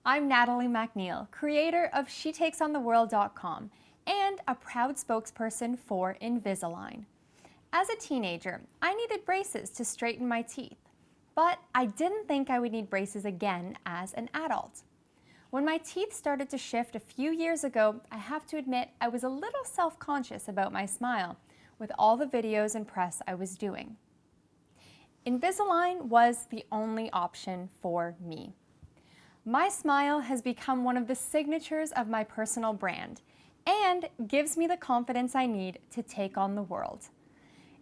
I'm Natalie MacNeil, creator of SheTakesOnTheWorld.com and a proud spokesperson for Invisalign. As a teenager, I needed braces to straighten my teeth, but I didn't think I would need braces again as an adult. When my teeth started to shift a few years ago, I have to admit I was a little self-conscious about my smile with all the videos and press I was doing. Invisalign was the only option for me. My smile has become one of the signatures of my personal brand and gives me the confidence I need to take on the world.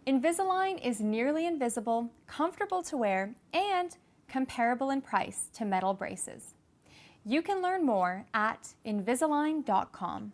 Invisalign is nearly invisible, comfortable to wear, and comparable in price to metal braces. You can learn more at Invisalign.com.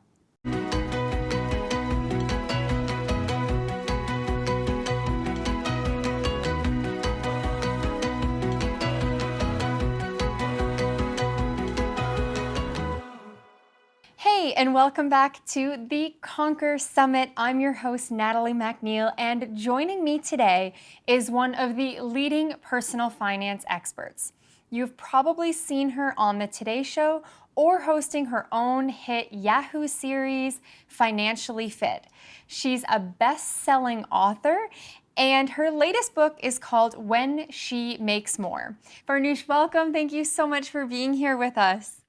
Hey, and welcome back to the Conquer Summit. I'm your host, Natalie MacNeil, and joining me today is one of the leading personal finance experts. You've probably seen her on the Today Show or hosting her own hit Yahoo series, Financially Fit. She's a best-selling author, and her latest book is called When She Makes More. Farnoosh, welcome. Thank you so much for being here with us.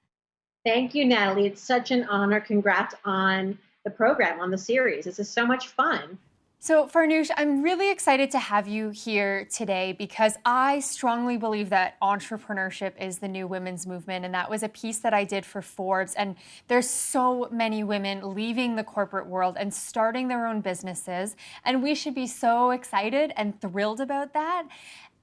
Thank you, Natalie. It's such an honor. Congrats on the program, on the series. This is so much fun. So Farnoosh, I'm really excited to have you here today because I strongly believe that entrepreneurship is the new women's movement, and that was a piece that I did for Forbes. And there's so many women leaving the corporate world and starting their own businesses, and we should be so excited and thrilled about that.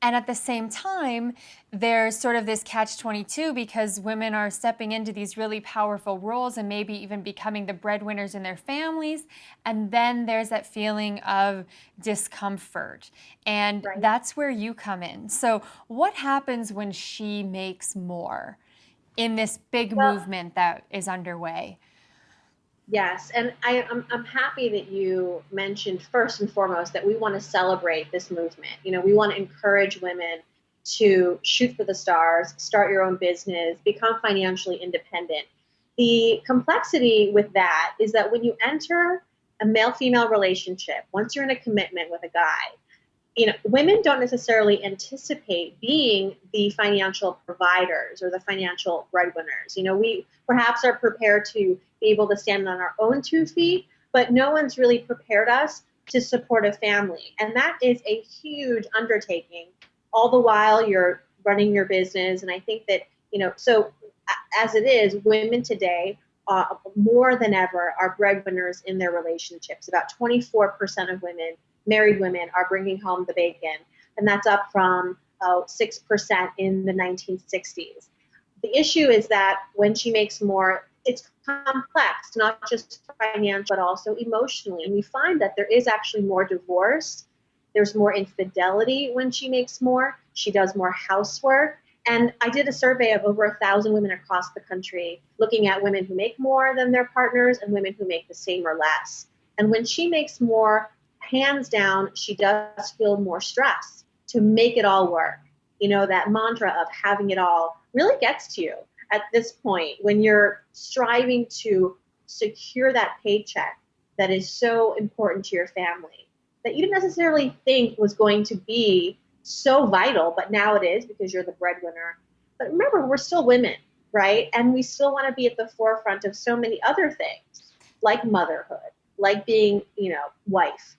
And at the same time, there's sort of this catch-22 because women are stepping into these really powerful roles and maybe even becoming the breadwinners in their families. And then there's that feeling of discomfort. And Right. that's where you come in. So what happens when she makes more in this big Well, movement that is underway? yes, and I'm happy that you mentioned first and foremost that we want to celebrate this movement. We want to encourage women to shoot for the stars, start your own business, become financially independent. The complexity with that is that when you enter a male-female relationship, once you're in a commitment with a guy, women don't necessarily anticipate being the financial providers or the financial breadwinners. We perhaps are prepared to be able to stand on our own 2 feet, but no one's really prepared us to support a family. And that is a huge undertaking, all the while you're running your business. And I think that, so as it is, women today, more than ever, are breadwinners in their relationships. About 24% of women, married women, are bringing home the bacon, and that's up from 6% in the 1960s. The issue is that when she makes more, it's complex, not just financial, but also emotionally. And we find that there is actually more divorce. There's more infidelity when she makes more. She does more housework. And I did a survey of over 1,000 women across the country, looking at women who make more than their partners and women who make the same or less. And when she makes more, hands down, she does feel more stress to make it all work. That mantra of having it all really gets to you at this point when you're striving to secure that paycheck that is so important to your family that you didn't necessarily think was going to be so vital, but now it is because you're the breadwinner. But remember, we're still women, right? And we still want to be at the forefront of so many other things, like motherhood, like being, wife,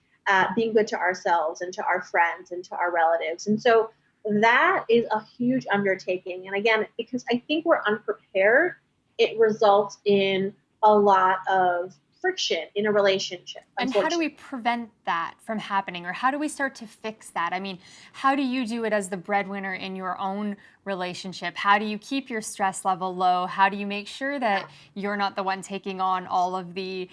being good to ourselves and to our friends and to our relatives. And so that is a huge undertaking. And again, because I think we're unprepared, it results in a lot of friction in a relationship. And how do we prevent that from happening, or how do we start to fix that? I mean, how do you do it as the breadwinner in your own relationship? How do you keep your stress level low? How do you make sure that you're not the one taking on all of the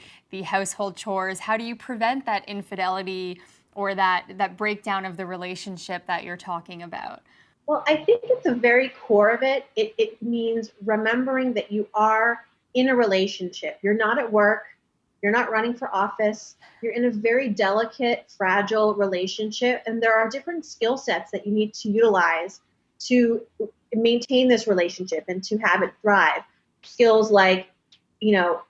household chores? How do you prevent that infidelity or that breakdown of the relationship that you're talking about? Well, I think at the very core of it, it means remembering that you are in a relationship. You're not at work. You're not running for office. You're in a very delicate, fragile relationship. And there are different skill sets that you need to utilize to maintain this relationship and to have it thrive. Skills like,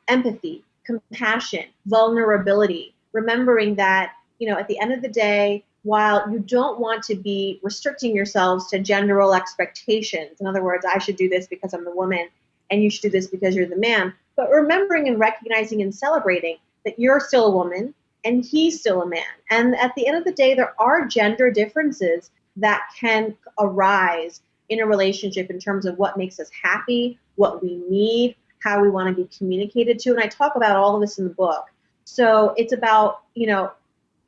empathy, compassion, vulnerability, remembering that, at the end of the day, while you don't want to be restricting yourselves to gender role expectations, in other words, I should do this because I'm the woman and you should do this because you're the man, but remembering and recognizing and celebrating that you're still a woman and he's still a man. And at the end of the day, there are gender differences that can arise in a relationship in terms of what makes us happy, what we need, how we want to be communicated to. And I talk about all of this in the book. So it's about,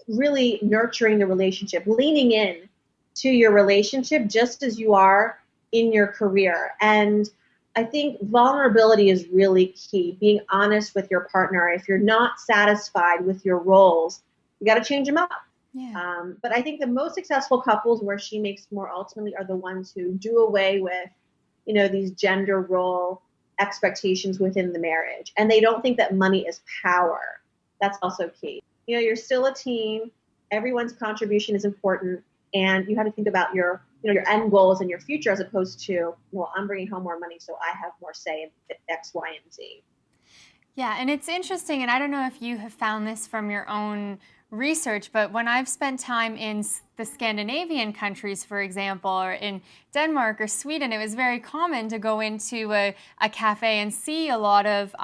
really nurturing the relationship, leaning in to your relationship just as you are in your career. And I think vulnerability is really key, being honest with your partner. If you're not satisfied with your roles, you got to change them up. Yeah. But I think the most successful couples where she makes more ultimately are the ones who do away with, these gender role expectations within the marriage. And they don't think that money is power. That's also key. You're still a team. Everyone's contribution is important. And you have to think about your end goals and your future as opposed to, well, I'm bringing home more money, so I have more say in X, Y, and Z. Yeah, and it's interesting, and I don't know if you have found this from your own research, but when I've spent time in the Scandinavian countries, for example, or in Denmark or Sweden, it was very common to go into a cafe and see a lot of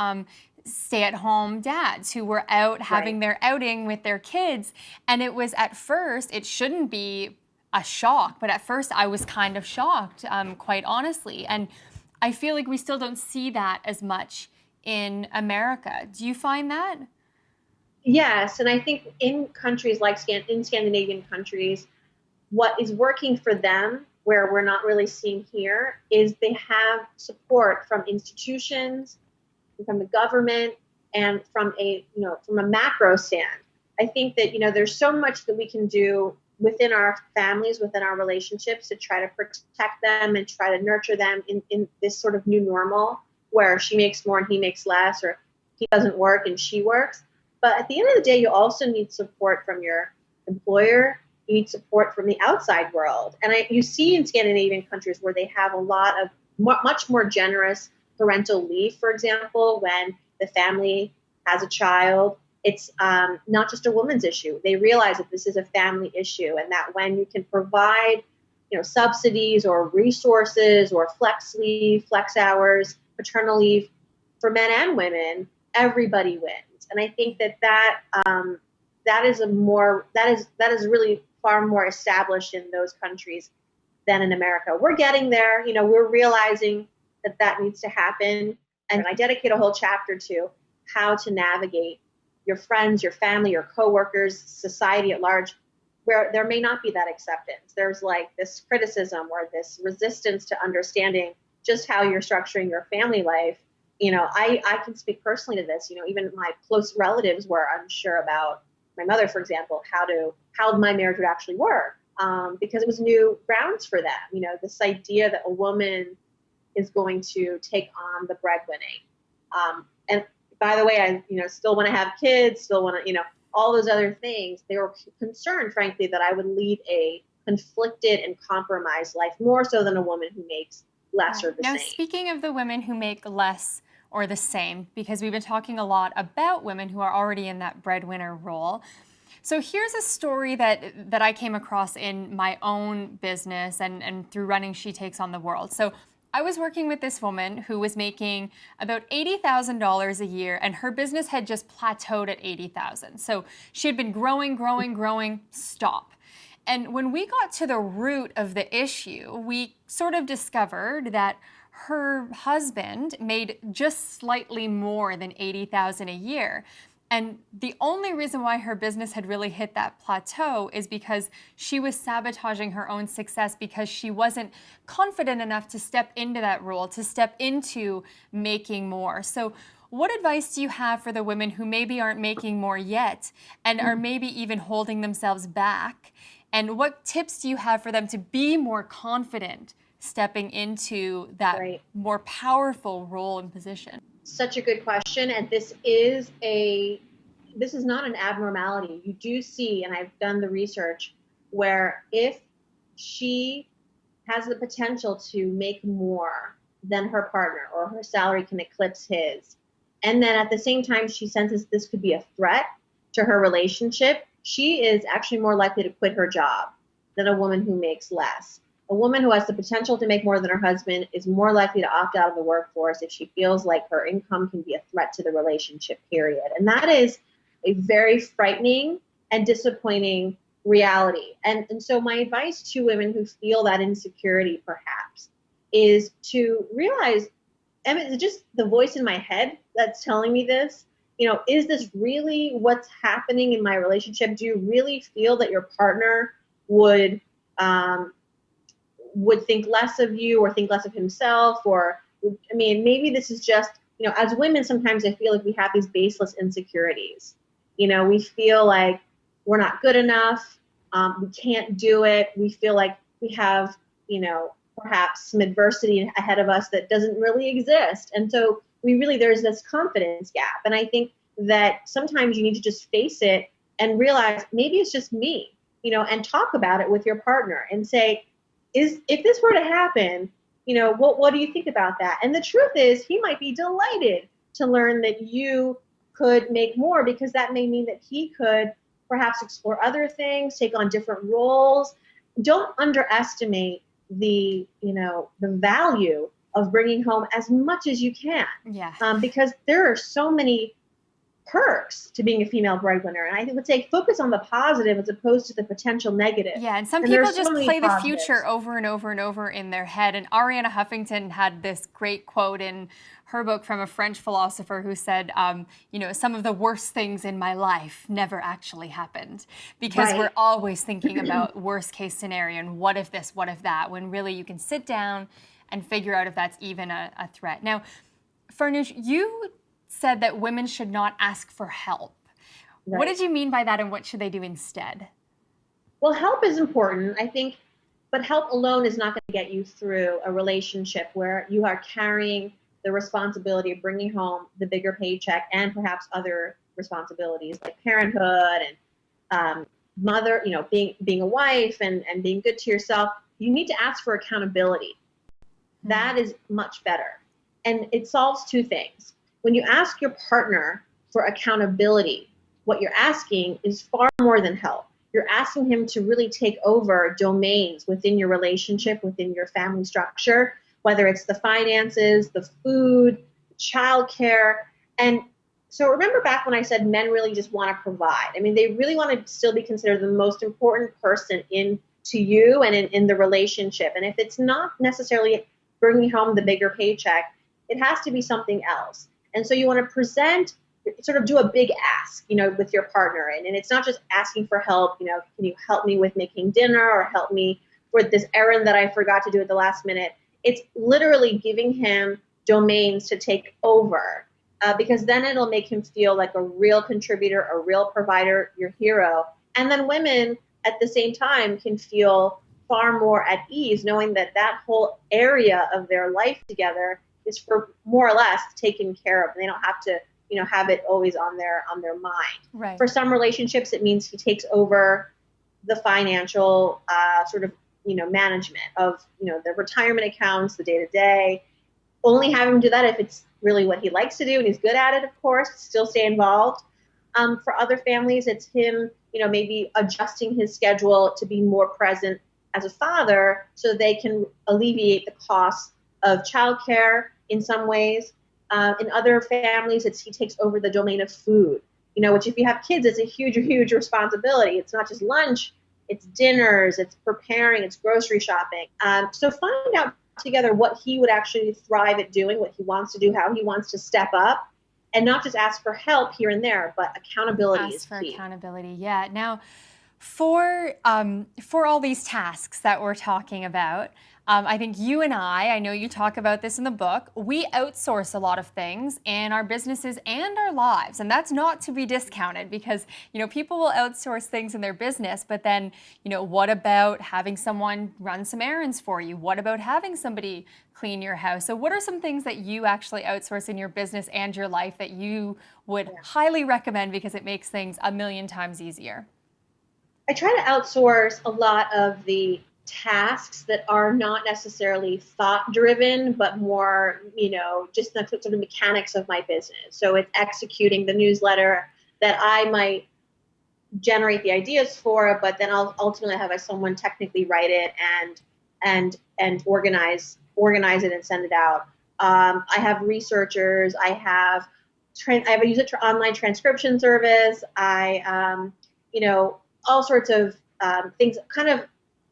stay-at-home dads who were out having their outing with their kids. And it was at first, it shouldn't be a shock, but at first I was kind of shocked, quite honestly. And I feel like we still don't see that as much in America. Do you find that? Yes, and I think in countries like in Scandinavian countries, what is working for them, where we're not really seeing here, is they have support from institutions, from the government, and from a macro stand. I think that there's so much that we can do within our families, within our relationships, to try to protect them and try to nurture them in this sort of new normal where she makes more and he makes less, or he doesn't work and she works. But at the end of the day, you also need support from your employer. You need support from the outside world. And you see in Scandinavian countries where they have a lot of much more generous parental leave, for example, when the family has a child. It's not just a woman's issue. They realize that this is a family issue, and that when you can provide, subsidies or resources or flex leave, flex hours, paternal leave for men and women, everybody wins. And I think that is really far more established in those countries than in America. We're getting there. We're realizing that needs to happen. And I dedicate a whole chapter to how to navigate your friends, your family, your coworkers, society at large, where there may not be that acceptance. There's like this criticism or this resistance to understanding just how you're structuring your family life. I can speak personally to this. Even my close relatives were unsure about my mother, for example, how my marriage would actually work, because it was new grounds for them. This idea that a woman is going to take on the breadwinning. And by the way, I still want to have kids, still want to, all those other things. They were concerned, frankly, that I would lead a conflicted and compromised life, more so than a woman who makes less or the same. Now, speaking of the women who make less or the same, because we've been talking a lot about women who are already in that breadwinner role. So here's a story that I came across in my own business and through running She Takes on the World. So I was working with this woman who was making about $80,000 a year, and her business had just plateaued at $80,000. So she had been growing, stop. And when we got to the root of the issue, we sort of discovered that her husband made just slightly more than $80,000 a year. And the only reason why her business had really hit that plateau is because she was sabotaging her own success because she wasn't confident enough to step into that role, to step into making more. So what advice do you have for the women who maybe aren't making more yet and are maybe even holding themselves back? And what tips do you have for them to be more confident stepping into that more powerful role and position? Such a good question. And this is not an abnormality. You do see, and I've done the research, where if she has the potential to make more than her partner, or her salary can eclipse his, and then at the same time she senses this could be a threat to her relationship, she is actually more likely to quit her job than a woman who makes less. A woman who has the potential to make more than her husband is more likely to opt out of the workforce if she feels like her income can be a threat to the relationship, period. And that is a very frightening and disappointing reality. And so my advice to women who feel that insecurity perhaps is to realize, I mean, it's just the voice in my head that's telling me this. Is this really what's happening in my relationship? Do you really feel that your partner would think less of you or think less of himself? Or, I mean, maybe this is just, as women, sometimes I feel like we have these baseless insecurities. We feel like we're not good enough. We can't do it. We feel like we have, perhaps some adversity ahead of us that doesn't really exist. And so there's this confidence gap. And I think that sometimes you need to just face it and realize maybe it's just me, and talk about it with your partner and say, if this were to happen, what do you think about that? And the truth is, he might be delighted to learn that you could make more, because that may mean that he could perhaps explore other things, take on different roles. Don't underestimate the value of bringing home as much as you can. Yeah. Because there are so many perks to being a female breadwinner. And I would say focus on the positive as opposed to the potential negative. Yeah, and some people just play the future over and over and over in their head. And Arianna Huffington had this great quote in her book from a French philosopher who said, some of the worst things in my life never actually happened, because we're always thinking about worst case scenario and what if this, what if that, when really you can sit down and figure out if that's even a threat. Now, Farnoosh, you said that women should not ask for help. Right. What did you mean by that, and what should they do instead? Well, help is important, I think, but help alone is not going to get you through a relationship where you are carrying the responsibility of bringing home the bigger paycheck and perhaps other responsibilities like parenthood and mother, being a wife and being good to yourself. You need to ask for accountability. That is much better. And it solves two things. When you ask your partner for accountability, what you're asking is far more than help. You're asking him to really take over domains within your relationship, within your family structure, whether it's the finances, the food, childcare. And so remember back when I said men really just want to provide. I mean, they really want to still be considered the most important person to you and in the relationship. And if it's not necessarily bringing home the bigger paycheck, it has to be something else. And so you want to sort of do a big ask, with your partner. And it's not just asking for help, can you help me with making dinner or help me for this errand that I forgot to do at the last minute? It's literally giving him domains to take over, because then it'll make him feel like a real contributor, a real provider, your hero. And then women at the same time can feel far more at ease knowing that whole area of their life together is for more or less taken care of. And they don't have to, have it always on their mind. Right. For some relationships, it means he takes over the financial sort of, management of, the retirement accounts, the day-to-day. Only have him do that if it's really what he likes to do and he's good at it, of course, still stay involved. For other families, it's him, maybe adjusting his schedule to be more present as a father so they can alleviate the costs of childcare in some ways. In other families, he takes over the domain of food, which if you have kids, it's a huge, huge responsibility. It's not just lunch, it's dinners, it's preparing, it's grocery shopping. So find out together what he would actually thrive at doing, what he wants to do, how he wants to step up, and not just ask for help here and there, but accountability is key. Ask for accountability, yeah. Now, for all these tasks that we're talking about, I think you and I know you talk about this in the book, we outsource a lot of things in our businesses and our lives. And that's not to be discounted because, people will outsource things in their business, but then, what about having someone run some errands for you? What about having somebody clean your house? So what are some things that you actually outsource in your business and your life that you would highly recommend because it makes things a million times easier? I try to outsource a lot of the tasks that are not necessarily thought driven, but more, just the sort of mechanics of my business. So it's executing the newsletter that I might generate the ideas for, but then I'll ultimately have someone technically write it and organize it and send it out. I have researchers. I have a user online transcription service. All sorts of things, kind of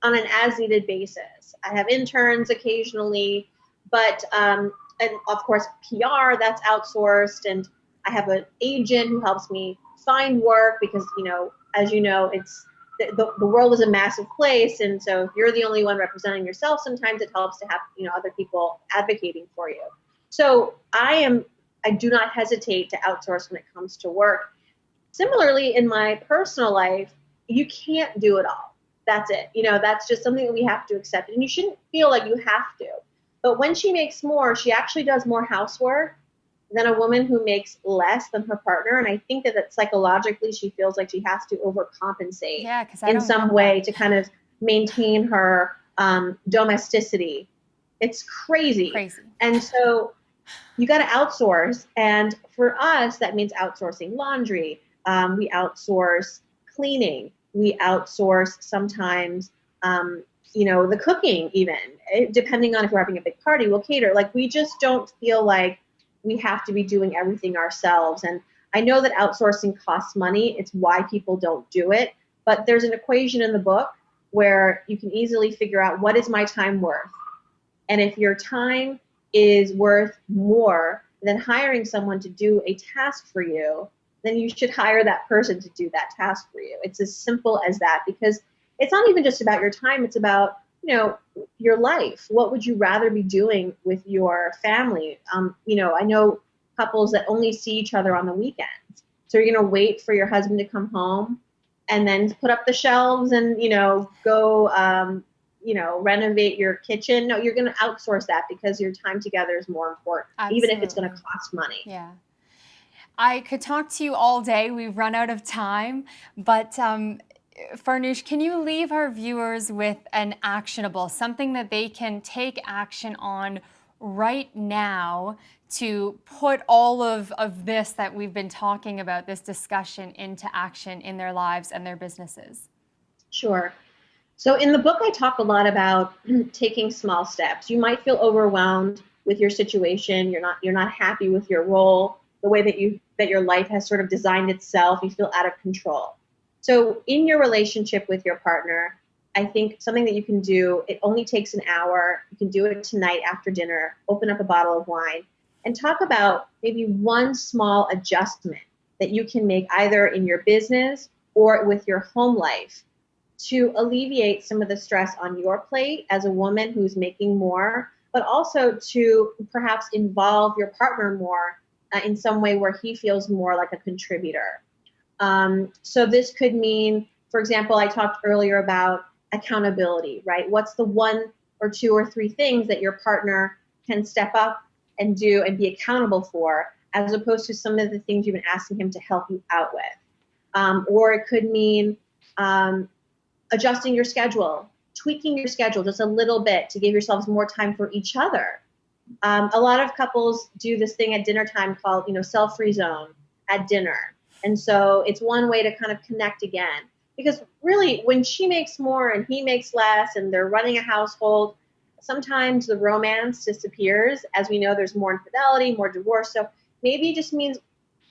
on an as needed basis. I have interns occasionally, but and of course PR, that's outsourced, and I have an agent who helps me find work because as you know, it's the world is a massive place, and so if you're the only one representing yourself, sometimes it helps to have other people advocating for you. So I do not hesitate to outsource when it comes to work. Similarly, in my personal life, you can't do it all. That's it. That's just something that we have to accept, and you shouldn't feel like you have to. But when she makes more, she actually does more housework than a woman who makes less than her partner. And I think that psychologically she feels like she has to overcompensate in some way to kind of maintain her domesticity. It's crazy. And so you got to outsource. And for us, that means outsourcing laundry. We outsource cleaning. We outsource sometimes, the cooking even. Depending on if we're having a big party, we'll cater. Like, we just don't feel like we have to be doing everything ourselves. And I know that outsourcing costs money. It's why people don't do it. But there's an equation in the book where you can easily figure out, what is my time worth? And if your time is worth more than hiring someone to do a task for you, then you should hire that person to do that task for you. It's as simple as that, because it's not even just about your time. It's about, your life. What would you rather be doing with your family? I know couples that only see each other on the weekends. So you're going to wait for your husband to come home and then put up the shelves and, go, renovate your kitchen. No, you're going to outsource that because your time together is more important, Absolutely. Even if it's going to cost money. Yeah. I could talk to you all day. We've run out of time, but Farnoosh, can you leave our viewers with an actionable, something that they can take action on right now to put all of this that we've been talking about, this discussion, into action in their lives and their businesses? Sure. So in the book, I talk a lot about taking small steps. You might feel overwhelmed with your situation. You're not happy with your role, the way that your life has sort of designed itself. You feel out of control. So in your relationship with your partner, I think something that you can do, it only takes an hour. You can do it tonight after dinner, open up a bottle of wine, and talk about maybe one small adjustment that you can make either in your business or with your home life to alleviate some of the stress on your plate as a woman who's making more, but also to perhaps involve your partner more in some way where he feels more like a contributor. So this could mean, for example, I talked earlier about accountability, right? What's the 1 or 2 or 3 things that your partner can step up and do and be accountable for, as opposed to some of the things you've been asking him to help you out with? Or it could mean adjusting your schedule, tweaking your schedule just a little bit to give yourselves more time for each other. A lot of couples do this thing at dinner time called, self-free zone at dinner. And so it's one way to kind of connect again. Because really, when she makes more and he makes less and they're running a household, sometimes the romance disappears. As we know, there's more infidelity, more divorce. So maybe it just means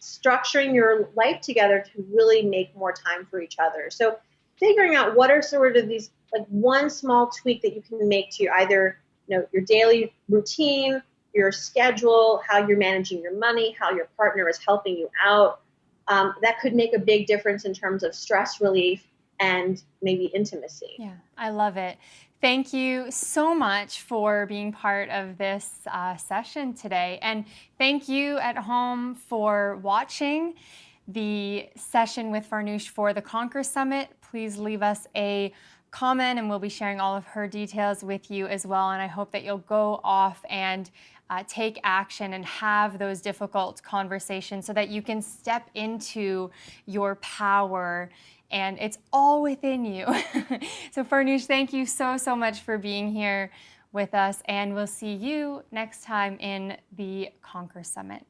structuring your life together to really make more time for each other. So figuring out what are sort of these, like, one small tweak that you can make to either your daily routine, your schedule, how you're managing your money, how your partner is helping you out. That could make a big difference in terms of stress relief and maybe intimacy. Yeah, I love it. Thank you so much for being part of this session today. And thank you at home for watching the session with Farnoosh for the Conquer Summit. Please leave us a comment and we'll be sharing all of her details with you as well. And I hope that you'll go off and take action and have those difficult conversations so that you can step into your power and it's all within you. So Farnoosh, thank you so much for being here with us, and we'll see you next time in the Conquer Summit.